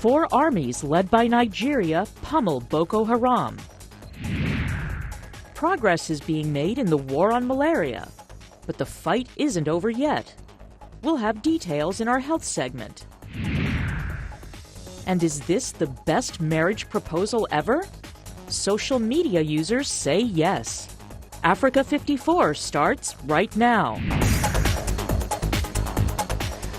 4 armies led by Nigeria pummel Boko Haram. Progress is being made in the war on malaria, but the fight isn't over yet. We'll have details in our health segment. And is this the best marriage proposal ever? Social media users say yes. Africa 54 starts right now.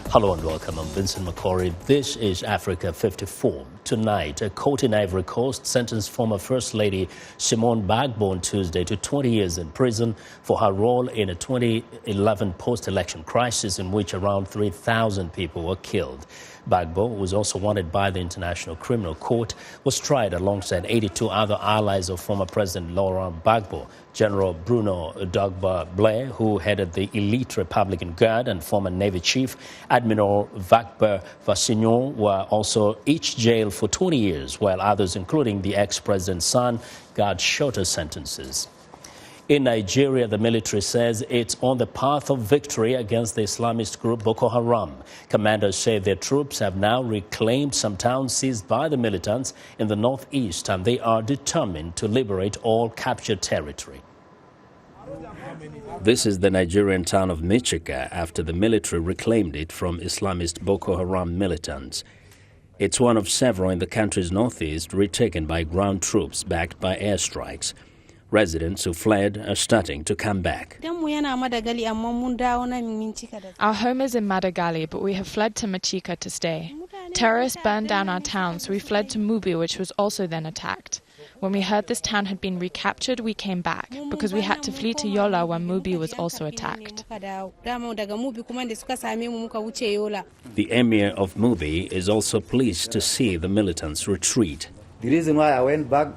Hello and welcome. I'm Vincent McCory. This is Africa 54. Tonight, a court in Ivory Coast sentenced former First Lady Simone Gbagbo on Tuesday to 20 years in prison for her role in a 2011 post-election crisis in which around 3,000 people were killed. Gbagbo, who was also wanted by the International Criminal Court, was tried alongside 82 other allies of former President Laurent Gbagbo. General Bruno Dogba Blair, who headed the elite Republican Guard, and former Navy Chief Admiral Vakber Vassignon were also each jailed for 20 years, while others, including the ex-president's son, got shorter sentences. In Nigeria, the military says it's on the path of victory against the Islamist group Boko Haram. Commanders say their troops have now reclaimed some towns seized by the militants in the northeast, and they are determined to liberate all captured territory. This is the Nigerian town of Michika after the military reclaimed it from Islamist Boko Haram militants. It's one of several in the country's northeast retaken by ground troops backed by airstrikes. Residents who fled are starting to come back. Our home is in Madagali, but we have fled to Michika to stay. Terrorists burned down our town, so we fled to Mubi, which was also then attacked. When we heard this town had been recaptured, we came back, because we had to flee to Yola when Mubi was also attacked. The emir of Mubi is also pleased to see the militants retreat. The reason why I went back,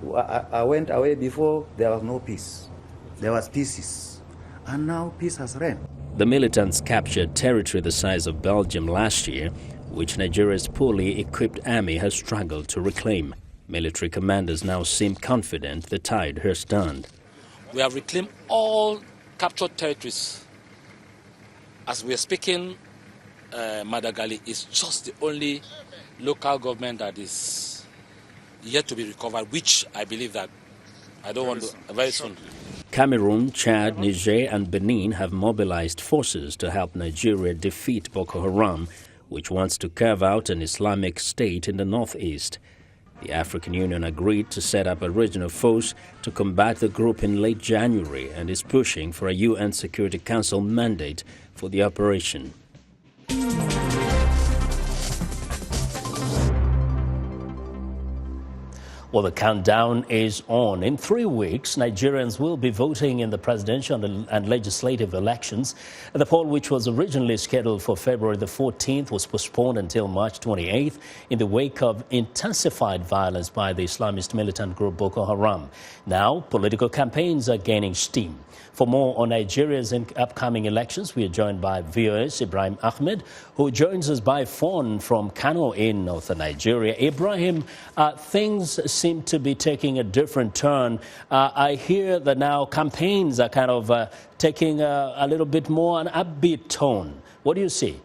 I went away before, there was no peace. There was pieces. And now peace has reigned. The militants captured territory the size of Belgium last year, which Nigeria's poorly equipped army has struggled to reclaim. Military commanders now seem confident the tide has turned. We have reclaimed all captured territories. As we are speaking, Madagali is just the only local government that is yet to be recovered, which I believe that very soon. Cameroon, Chad, Niger and Benin have mobilized forces to help Nigeria defeat Boko Haram, which wants to carve out an Islamic state in the northeast. The African Union agreed to set up a regional force to combat the group in late January and is pushing for a UN Security Council mandate for the operation. Well, the countdown is on. In 3 weeks, Nigerians will be voting in the presidential and legislative elections. The poll, which was originally scheduled for February the 14th, was postponed until March 28th in the wake of intensified violence by the Islamist militant group Boko Haram. Now, political campaigns are gaining steam. For more on Nigeria's upcoming elections, we are joined by VOA's Ibrahim Ahmed, who joins us by phone from Kano in northern Nigeria. Ibrahim, things seem to be taking a different turn. I hear that now campaigns are kind of taking a little bit more an upbeat tone. What do you see?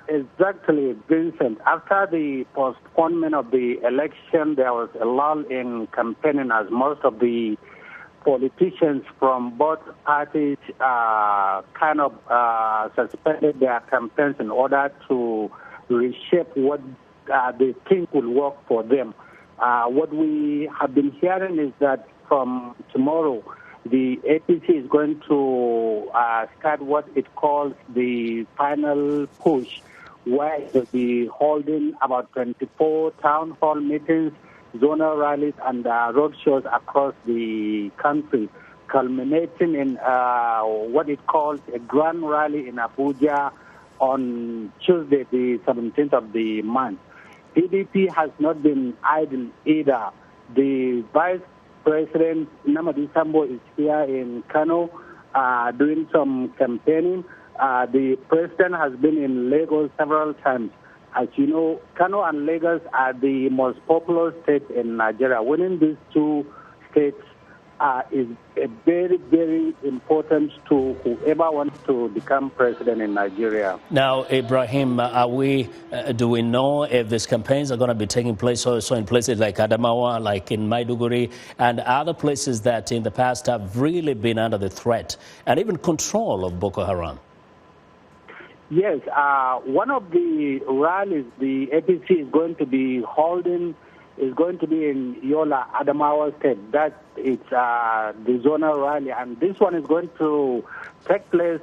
Exactly, Vincent. After the postponement of the election, there was a lull in campaigning as most of the politicians from both parties suspended their campaigns in order to reshape what they think will work for them. What we have been hearing is that from tomorrow, the APC is going to start what it calls the final push, where it will be holding about 24 town hall meetings, zonal rallies and road shows across the country, culminating in what it calls a grand rally in Abuja on Tuesday, the 17th of the month. PDP has not been idle either. The Vice President Namadi Sambo is here in Kano doing some campaigning. The President has been in Lagos several times. As you know, Kano and Lagos are the most populous states in Nigeria. Winning these two states is very, very important to whoever wants to become president in Nigeria. Now, Ibrahim, do we know if these campaigns are going to be taking place also in places like Adamawa, like in Maiduguri, and other places that in the past have really been under the threat and even control of Boko Haram? Yes, one of the rallies the APC is going to be holding is going to be in Yola, Adamawa State. That it's the zonal rally, and this one is going to take place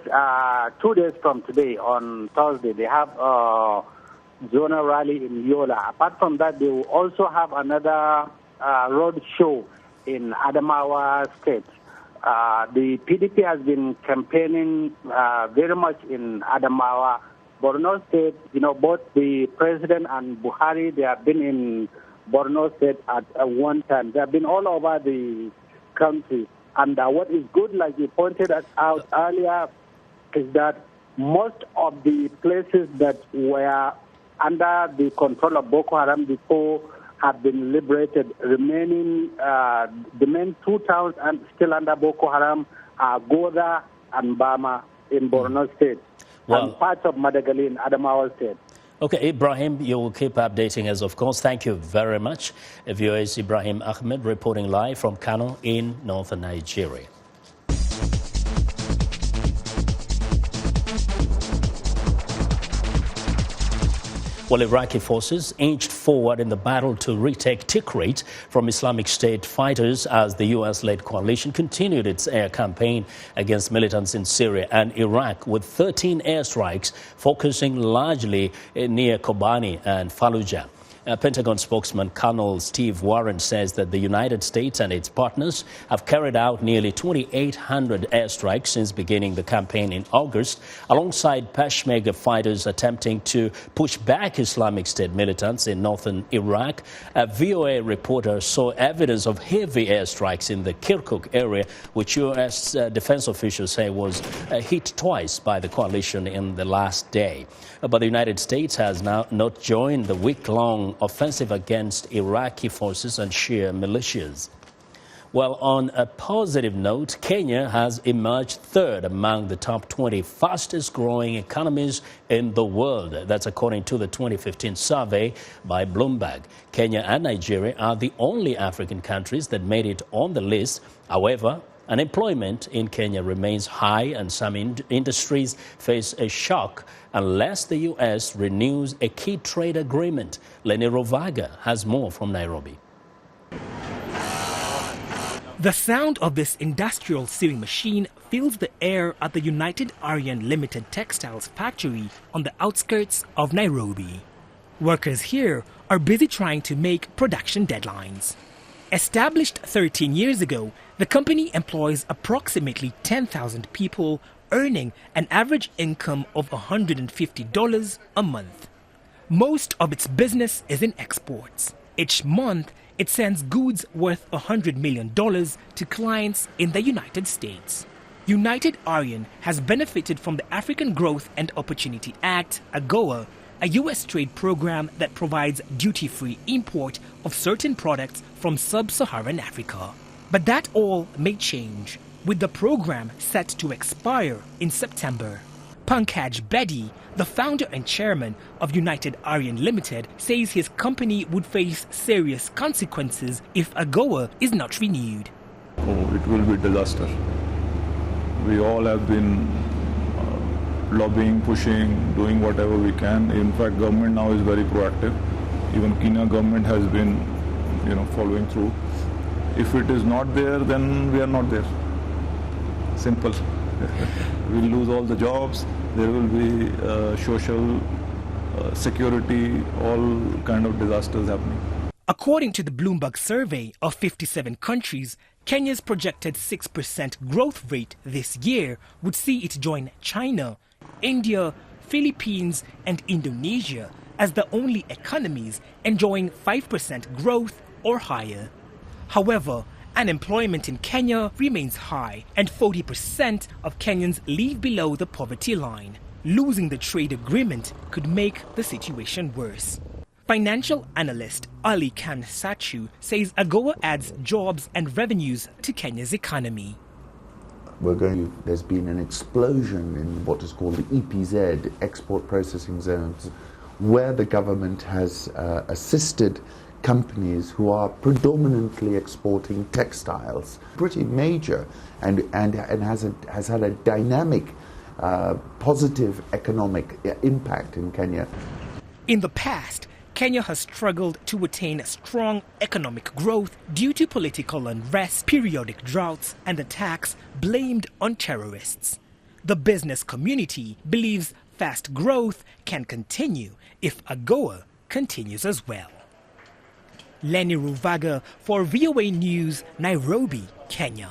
2 days from today, on Thursday. They have a zonal rally in Yola. Apart from that, they will also have another road show in Adamawa State. The PDP has been campaigning very much in Adamawa. Borno State, both the president and Buhari, they have been in Borno State at one time. They have been all over the country. And what is good, like you pointed out earlier, is that most of the places that were under the control of Boko Haram before have been liberated. Remaining, the main two towns and still under Boko Haram are Goda and Bama in Borno State, and parts of Madagali in Adamawa State. Okay, Ibrahim, you will keep updating us, of course. Thank you very much. Viewers, Ibrahim Ahmed reporting live from Kano in northern Nigeria. Well, Iraqi forces inched forward in the battle to retake Tikrit from Islamic State fighters as the U.S.-led coalition continued its air campaign against militants in Syria and Iraq, with 13 airstrikes focusing largely near Kobani and Fallujah. Pentagon spokesman Colonel Steve Warren says that the United States and its partners have carried out nearly 2,800 airstrikes since beginning the campaign in August, alongside Peshmerga fighters attempting to push back Islamic State militants in northern Iraq. A VOA reporter saw evidence of heavy airstrikes in the Kirkuk area, which U.S. defense officials say was hit twice by the coalition in the last day. But the United States has now not joined the week-long offensive against Iraqi forces and Shia militias. Well, on a positive note, Kenya has emerged third among the top 20 fastest-growing economies in the world. That's according to the 2015 survey by Bloomberg. Kenya and Nigeria are the only African countries that made it on the list. However, unemployment in Kenya remains high, and some industries face a shock unless the U.S. renews a key trade agreement. Lenny Rovaga has more from Nairobi. The sound of this industrial sewing machine fills the air at the United Aryan Limited Textiles factory on the outskirts of Nairobi. Workers here are busy trying to make production deadlines. Established 13 years ago, the company employs approximately 10,000 people, earning an average income of $150 a month. Most of its business is in exports. Each month, it sends goods worth $100 million to clients in the United States. United Aryan has benefited from the African Growth and Opportunity Act, AGOA, a U.S. trade program that provides duty-free import of certain products from sub-Saharan Africa. But that all may change, with the program set to expire in September. Pankaj Bedi, the founder and chairman of United Aryan Limited, says his company would face serious consequences if AGOA is not renewed. It will be a disaster. We all have been lobbying, pushing, doing whatever we can. In fact, government now is very proactive. Even Kenya government has been, following through. If it is not there, then we are not there. Simple. We'll lose all the jobs. There will be social security, all kind of disasters happening. According to the Bloomberg survey of 57 countries, Kenya's projected 6% growth rate this year would see it join China, India, Philippines, and Indonesia as the only economies enjoying 5% growth or higher. However, unemployment in Kenya remains high, and 40% of Kenyans live below the poverty line. Losing the trade agreement could make the situation worse. Financial analyst Ali Khan Sachu says AGOA adds jobs and revenues to Kenya's economy. There's been an explosion in what is called the EPZ, export processing zones, where the government has assisted companies who are predominantly exporting textiles. Pretty major and has had a dynamic, positive economic impact in Kenya. In the past, Kenya has struggled to attain strong economic growth due to political unrest, periodic droughts, and attacks blamed on terrorists. The business community believes fast growth can continue if AGOA continues as well. Lenny Ruvaga for VOA News, Nairobi, Kenya.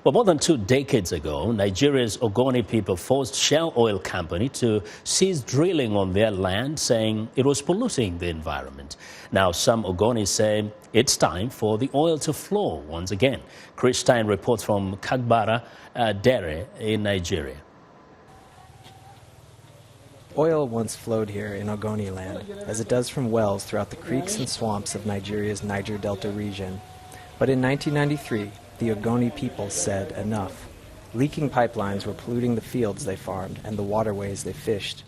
Well, more than 2 decades ago, Nigeria's Ogoni people forced Shell Oil Company to cease drilling on their land, saying it was polluting the environment. Now, some Ogoni say it's time for the oil to flow once again. Chris Stein reports from Kagbara Dere in Nigeria. Oil once flowed here in Ogoni land, as it does from wells throughout the creeks and swamps of Nigeria's Niger Delta region. But in 1993, the Ogoni people said enough. Leaking pipelines were polluting the fields they farmed and the waterways they fished.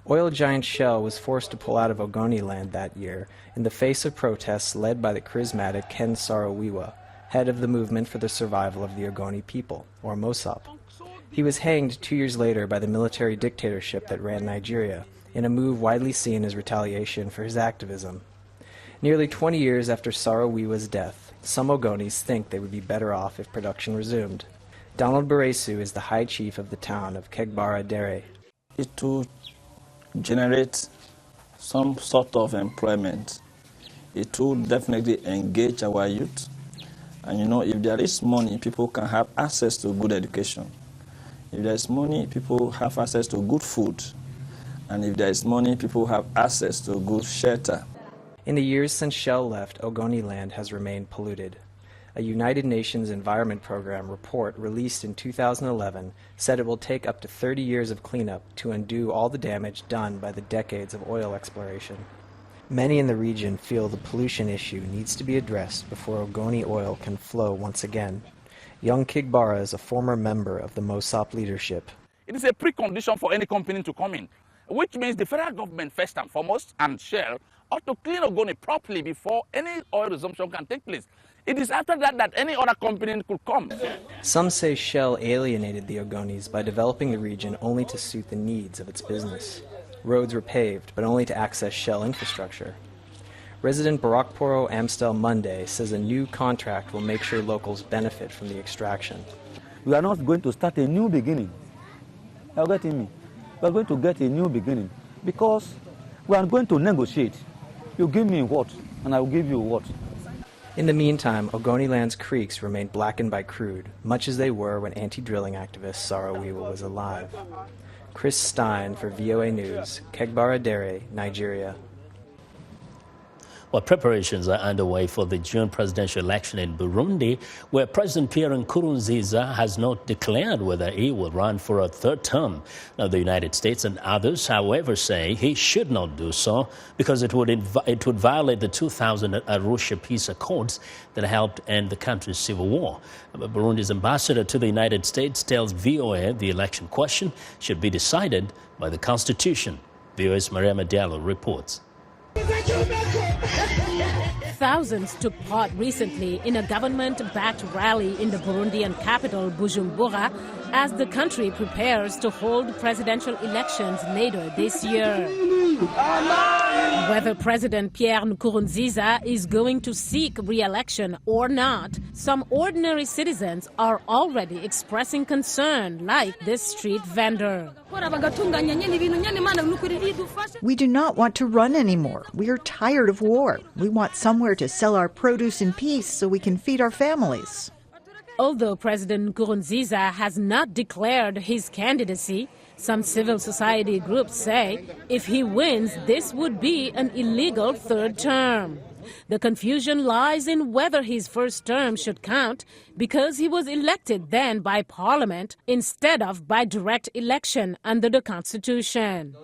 Oil giant Shell was forced to pull out of Ogoni land that year in the face of protests led by the charismatic Ken Saro-Wiwa, head of the Movement for the Survival of the Ogoni People, or MOSOP. He was hanged 2 years later by the military dictatorship that ran Nigeria, in a move widely seen as retaliation for his activism. Nearly 20 years after Saro-Wiwa's death, some Ogonis think they would be better off if production resumed. Donald Baresu is the High Chief of the town of Kegbara Dere. It will generate some sort of employment. It will definitely engage our youth. And if there is money, people can have access to good education. If there is money, people have access to good food. And if there is money, people have access to good shelter. In the years since Shell left, Ogoni land has remained polluted. A United Nations Environment Program report released in 2011 said it will take up to 30 years of cleanup to undo all the damage done by the decades of oil exploration. Many in the region feel the pollution issue needs to be addressed before Ogoni oil can flow once again. Young Kigbara is a former member of the MOSOP leadership. It is a precondition for any company to come in, which means the federal government first and foremost and Shell ought to clean Ogoni properly before any oil resumption can take place. It is after that that any other company could come. Some say Shell alienated the Ogonis by developing the region only to suit the needs of its business. Roads were paved, but only to access Shell infrastructure. Resident Barakporo Amstel Monday says a new contract will make sure locals benefit from the extraction. We are not going to start a new beginning. Are you getting me? We are going to get a new beginning because we are going to negotiate. You give me what, and I will give you what. In the meantime, Ogoniland's creeks remain blackened by crude, much as they were when anti-drilling activist Saro-Wiwa was alive. Chris Stein for VOA News, Kegbara Dere, Nigeria. Well, preparations are underway for the June presidential election in Burundi, where President Pierre Nkurunziza has not declared whether he will run for a third term. Now, the United States and others, however, say he should not do so because it would violate the 2000 Arusha Peace Accords that helped end the country's civil war. But Burundi's ambassador to the United States tells VOA the election question should be decided by the Constitution. VOA's Maria Diallo reports. Thousands took part recently in a government-backed rally in the Burundian capital, Bujumbura, as the country prepares to hold presidential elections later this year. Whether President Pierre Nkurunziza is going to seek re-election or not, some ordinary citizens are already expressing concern, like this street vendor. We do not want to run anymore. We are tired of war. We want somewhere to sell our produce in peace so we can feed our families. Although President Nkurunziza has not declared his candidacy, some civil society groups say if he wins, this would be an illegal third term. The confusion lies in whether his first term should count because he was elected then by Parliament instead of by direct election under the Constitution.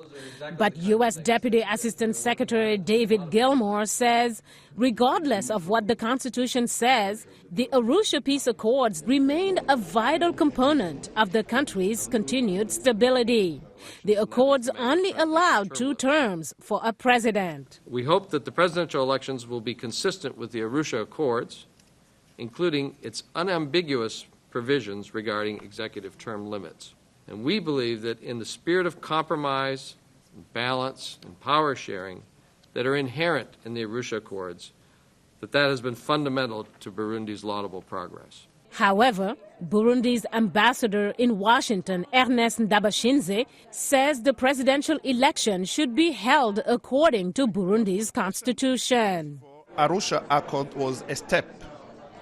But U.S. Deputy Assistant Secretary David Gilmour says, regardless of what the Constitution says, the Arusha Peace Accords remained a vital component of the country's continued stability. The accords only allowed 2 terms for a president. We hope that the presidential elections will be consistent with the Arusha Accords, including its unambiguous provisions regarding executive term limits. And we believe that in the spirit of compromise, balance, and power sharing that are inherent in the Arusha Accords, that has been fundamental to Burundi's laudable progress. However, Burundi's ambassador in Washington, Ernest Ndabashinze, says the presidential election should be held according to Burundi's constitution. Arusha Accord was a step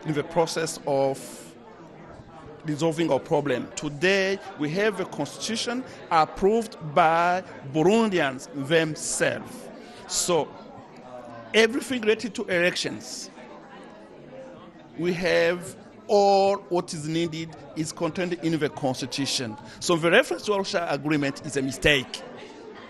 in the process of resolving our problem. Today, we have a constitution approved by Burundians themselves. So, everything related to elections, we have all what is needed is contained in the Constitution. So the reference to Arusha Agreement is a mistake,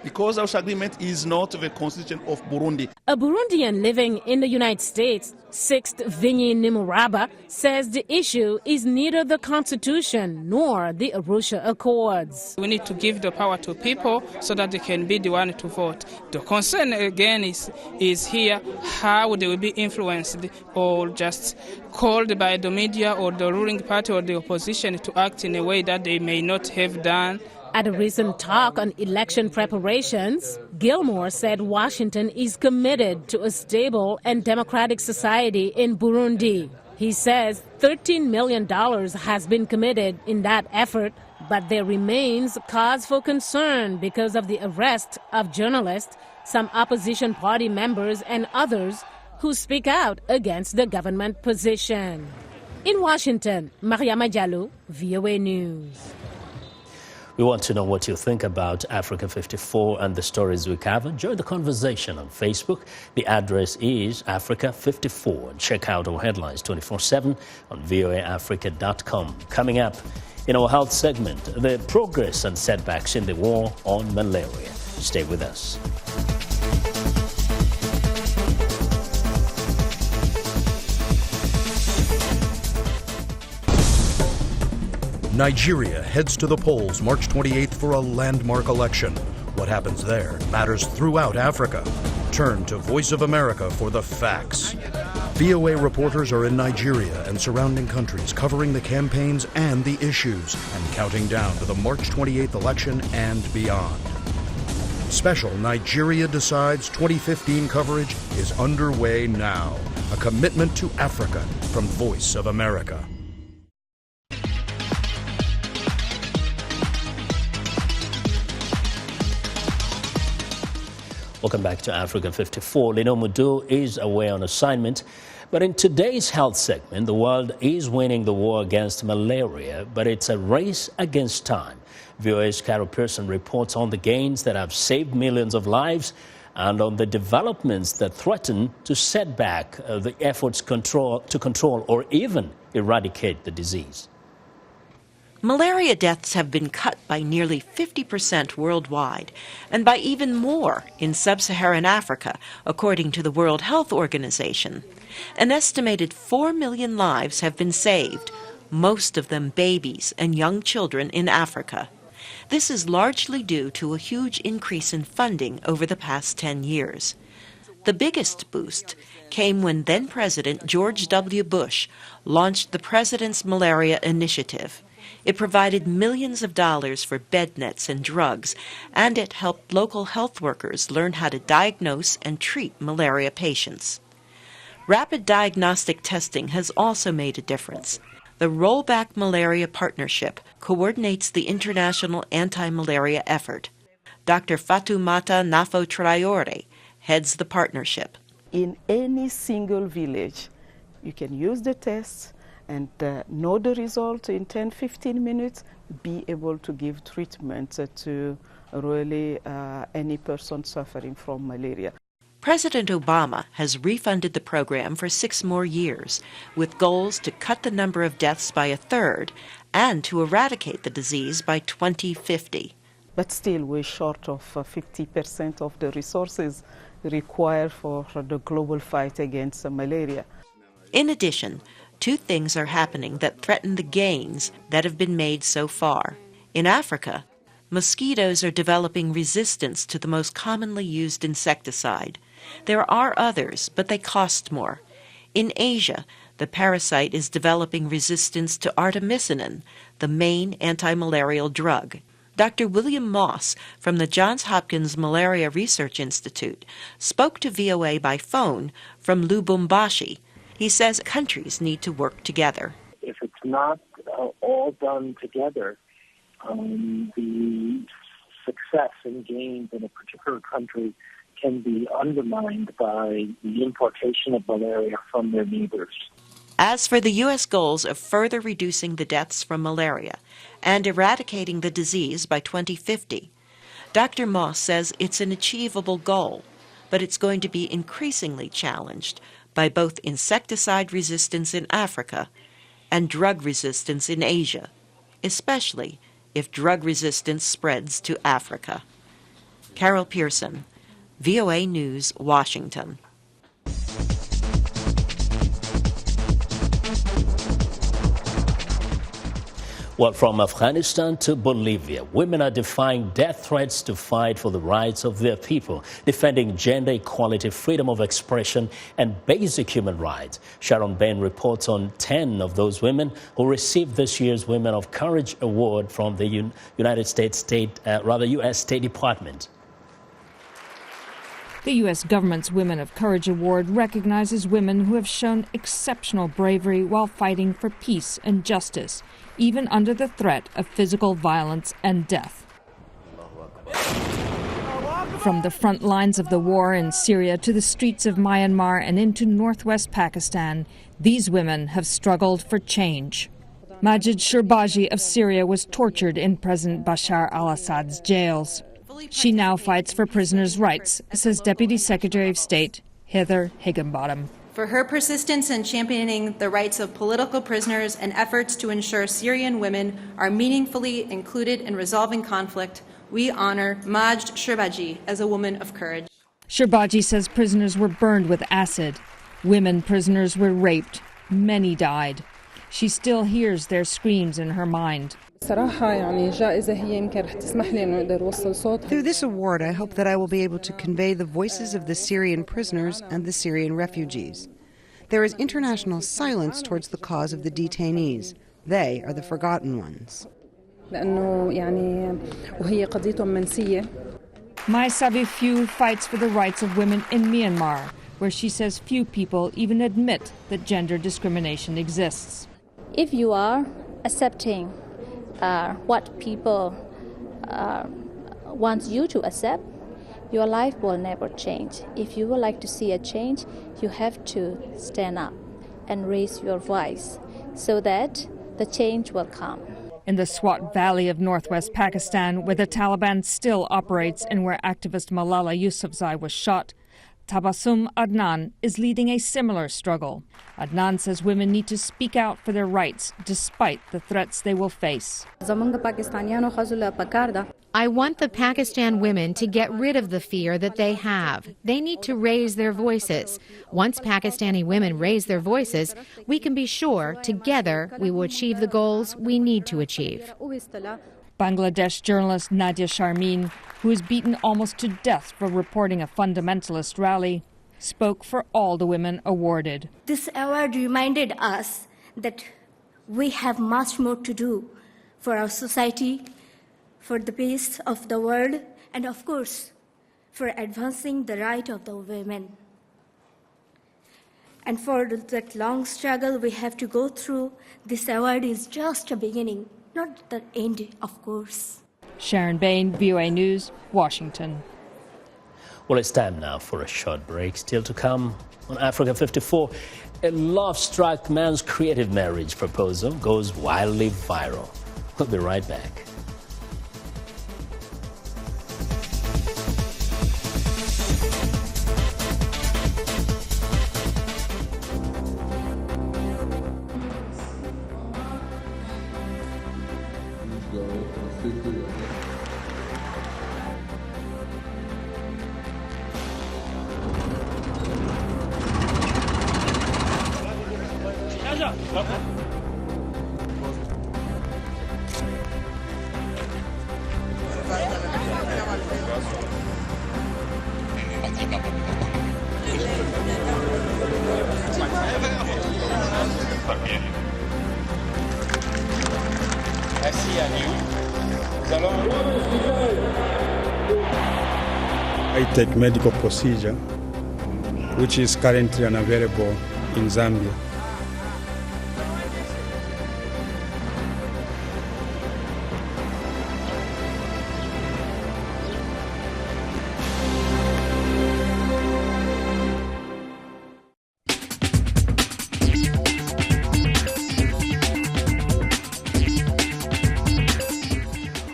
because Arusha Agreement is not the Constitution of Burundi. A Burundian living in the United States, Sixth Vinyi Nimuraba, says the issue is neither the Constitution nor the Arusha Accords. We need to give the power to people so that they can be the one to vote. The concern again is here how they will be influenced or just called by the media or the ruling party or the opposition to act in a way that they may not have done. At a recent talk on election preparations, Gilmour said Washington is committed to a stable and democratic society in Burundi. He says $13 million has been committed in that effort, but there remains cause for concern because of the arrest of journalists, some opposition party members, and others who speak out against the government position. In Washington, Mariama Diallo, VOA News. We want to know what you think about Africa 54 and the stories we cover. Join the conversation on Facebook. The address is Africa 54. Check out our headlines 24/7 on voaafrica.com. Coming up in our health segment, the progress and setbacks in the war on malaria. Stay with us. Nigeria heads to the polls March 28th for a landmark election. What happens there matters throughout Africa. Turn to Voice of America for the facts. VOA reporters are in Nigeria and surrounding countries covering the campaigns and the issues and counting down to the March 28th election and beyond. Special Nigeria Decides 2015 coverage is underway now. A commitment to Africa from Voice of America. Welcome back to Africa 54. Lino Mudu is away on assignment. But in today's health segment, the world is winning the war against malaria, but it's a race against time. VOA's Carol Pearson reports on the gains that have saved millions of lives and on the developments that threaten to set back the efforts to control or even eradicate the disease. Malaria deaths have been cut by nearly 50% worldwide, and by even more in sub-Saharan Africa, according to the World Health Organization. An estimated 4 million lives have been saved, most of them babies and young children in Africa. This is largely due to a huge increase in funding over the past 10 years. The biggest boost came when then-President George W. Bush launched the President's Malaria Initiative. It provided millions of dollars for bed nets and drugs, and it helped local health workers learn how to diagnose and treat malaria patients. Rapid diagnostic testing has also made a difference. The Rollback Malaria Partnership coordinates the international anti-malaria effort. Dr. Fatoumata Nafo Traore heads the partnership. In any single village, you can use the tests and know the result in 10-15 minutes, be able to give treatment to really any person suffering from malaria. President Obama has refunded the program for 6 more years, with goals to cut the number of deaths by a third and to eradicate the disease by 2050. But still, we're short of 50% of the resources required for the global fight against malaria. In addition, 2 things are happening that threaten the gains that have been made so far. In Africa, mosquitoes are developing resistance to the most commonly used insecticide. There are others, but they cost more. In Asia, the parasite is developing resistance to artemisinin, the main anti-malarial drug. Dr. William Moss from the Johns Hopkins Malaria Research Institute spoke to VOA by phone from Lubumbashi. He says countries need to work together. If it's not all done together, the success and gains in a particular country can be undermined by the importation of malaria from their neighbors. As for the U.S. goals of further reducing the deaths from malaria and eradicating the disease by 2050, Dr. Moss says it's an achievable goal, but it's going to be increasingly challenged by both insecticide resistance in Africa and drug resistance in Asia, especially if drug resistance spreads to Africa. Carol Pearson, VOA News, Washington. Well, from Afghanistan to Bolivia, women are defying death threats to fight for the rights of their people, defending gender equality, freedom of expression, and basic human rights. Sharon Bain reports on 10 of those women who received this year's Women of Courage Award from the U.S. State Department. The U.S. government's Women of Courage Award recognizes women who have shown exceptional bravery while fighting for peace and justice, even under the threat of physical violence and death. From the front lines of the war in Syria to the streets of Myanmar and into northwest Pakistan, these women have struggled for change. Majid Shirbaji of Syria was tortured in President Bashar al-Assad's jails. She now fights for prisoners' rights, says Deputy Secretary of State Heather Higginbottom. For her persistence in championing the rights of political prisoners and efforts to ensure Syrian women are meaningfully included in resolving conflict, we honor Majd Shirbaji as a woman of courage. Shirbaji says prisoners were burned with acid. Women prisoners were raped. Many died. She still hears their screams in her mind. Through this award, I hope that I will be able to convey the voices of the Syrian prisoners and the Syrian refugees. There is international silence towards the cause of the detainees. They are the forgotten ones. Mai Savi-Phu fights for the rights of women in Myanmar, where she says few people even admit that gender discrimination exists. If you are accepting what people want you to accept, your life will never change. If you would like to see a change, you have to stand up and raise your voice so that the change will come. In the Swat Valley of northwest Pakistan, where the Taliban still operates and where activist Malala Yousafzai was shot, Tabassum Adnan is leading a similar struggle. Adnan says women need to speak out for their rights despite the threats they will face. I want the Pakistan women to get rid of the fear that they have. They need to raise their voices. Once Pakistani women raise their voices, we can be sure together we will achieve the goals we need to achieve. Bangladesh journalist Nadia Sharmin, who was beaten almost to death for reporting a fundamentalist rally, spoke for all the women awarded. This award reminded us that we have much more to do for our society, for the peace of the world, and of course, for advancing the right of the women. And for that long struggle we have to go through, this award is just a beginning, not the end, of course. Sharon Bain, VOA News, Washington. Well, it's time now for a short break. Still to come on Africa 54, a love-struck man's creative marriage proposal goes wildly viral. We'll be right back. I take medical procedure, which is currently unavailable in Zambia.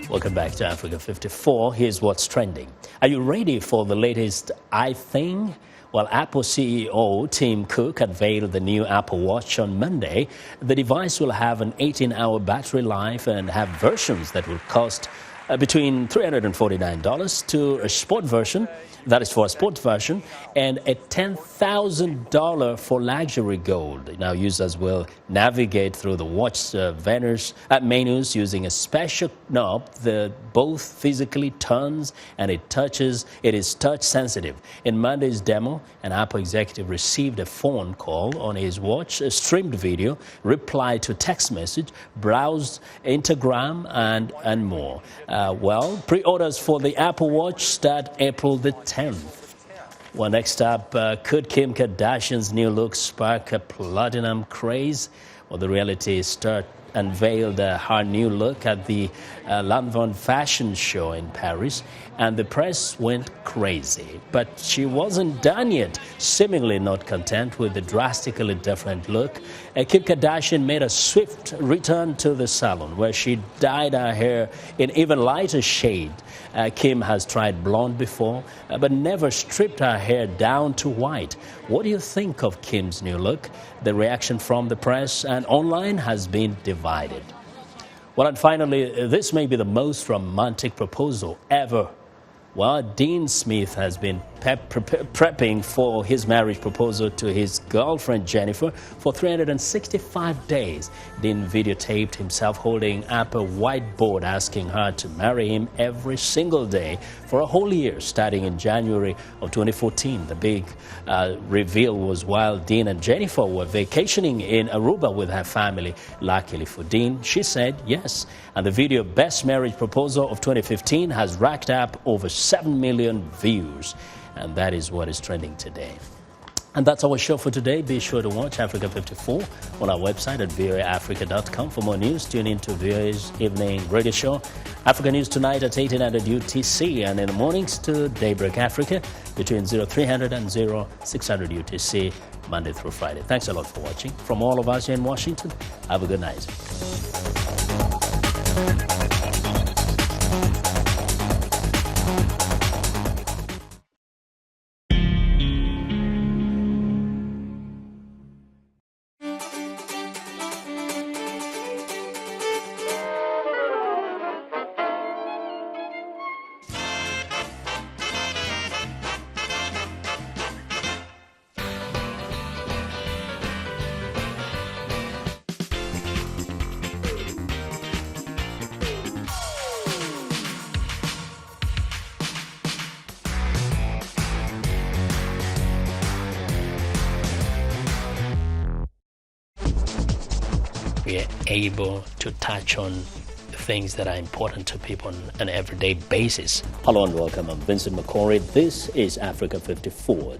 Welcome back to Africa 54. Here's what's trending. Are you ready for the latest iThing? Well, Apple CEO Tim Cook unveiled the new Apple Watch on Monday. The device will have an 18-hour battery life and have versions that will cost between $349 to a sport version, that is for a sport version, and a $10,000 for luxury gold. Now users will navigate through the watch menus using a special knob that both physically turns and it is touch sensitive. In Monday's demo, an Apple executive received a phone call on his watch, a streamed video, replied to text message, browsed Instagram and more. Pre-orders for the Apple Watch start April the 10th. Well, next up, could Kim Kardashian's new look spark a platinum craze? Well, the reality star unveiled her new look at the Lanvin fashion show in Paris, and the press went crazy. But she wasn't done yet. Seemingly not content with the drastically different look, Kim Kardashian made a swift return to the salon, where she dyed her hair in even lighter shade. Kim has tried blonde before, but never stripped her hair down to white. What do you think of Kim's new look? The reaction from the press and online has been divided. Well, and finally, this may be the most romantic proposal ever. Well, Dean Smith has been prepping for his marriage proposal to his girlfriend Jennifer for 365 days. Dean videotaped himself holding up a whiteboard asking her to marry him every single day for a whole year, starting in January of 2014. The big reveal was while Dean and Jennifer were vacationing in Aruba with her family. Luckily for Dean, she said yes. And the video Best Marriage Proposal of 2015 has racked up over 7 million views. And that is what is trending today. And that's our show for today. Be sure to watch Africa 54 on our website at voaafrica.com. For more news, tune in to VOA's evening radio show, Africa News Tonight at 1800 UTC, and in the mornings to Daybreak Africa between 0300 and 0600 UTC, Monday through Friday. Thanks a lot for watching. From all of us here in Washington, have a good night. We are able to touch on things that are important to people on an everyday basis. Hello and welcome. I'm Vincent McCory. This is Africa 54.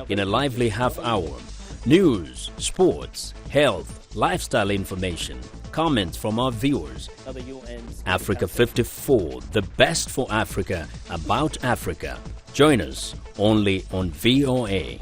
In a lively half hour, news, sports, health, lifestyle information, comments from our viewers. Africa 54, the best for Africa, about Africa. Join us only on VOA.